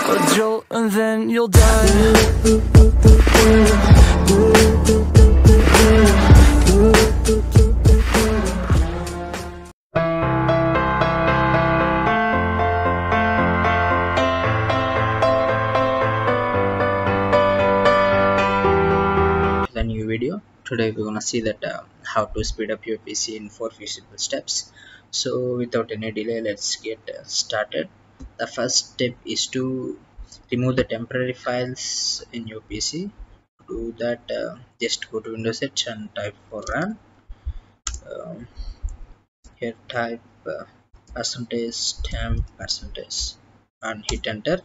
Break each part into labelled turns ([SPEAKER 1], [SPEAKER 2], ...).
[SPEAKER 1] a jolt and then you'll die.
[SPEAKER 2] The new video. Today we're gonna see that how to speed up your PC in 4 feasible steps. So without any delay, let's get started. The first step is to remove the temporary files in your PC. To do that, just go to Windows Edge and type for run. Here type %temp% and hit enter.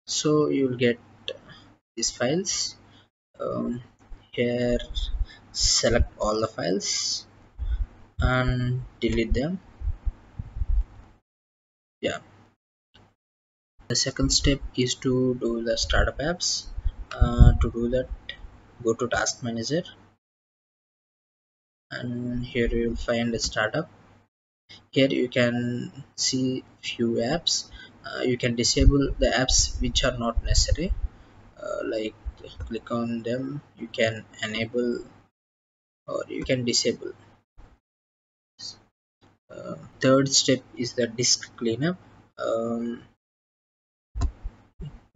[SPEAKER 2] So you will get these files. Here select all the files and delete them. Yeah, the second step is to do the startup apps. To do that, go to task manager and here you will find a startup. Here you can see few apps. You can disable the apps which are not necessary, like click on them. You can enable or you can disable. Third step is the disk cleanup.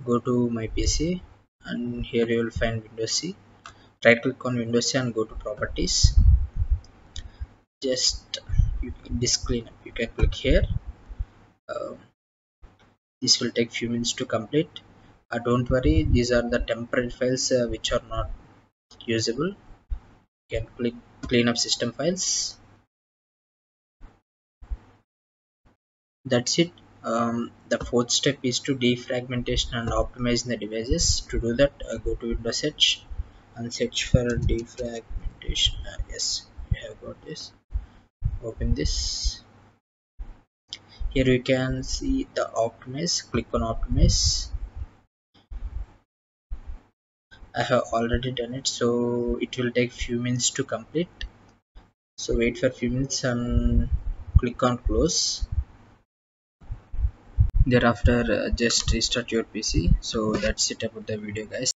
[SPEAKER 2] Go to my PC and here you will find Windows C. Right click on Windows C and go to properties. Just disk cleanup, you can click here. This will take few minutes to complete. Don't worry, these are the temporary files which are not usable. You can click clean up system files. That's it. The fourth step is to defragmentation and optimize the devices. To do that, go to Windows Edge and search for defragmentation. Yes, we have got this. Open this. Here you can see the optimize. Click on optimize. I have already done it, so it will take few minutes to complete. So wait for few minutes and click on close. Thereafter just restart your PC. So that's it about the video, guys.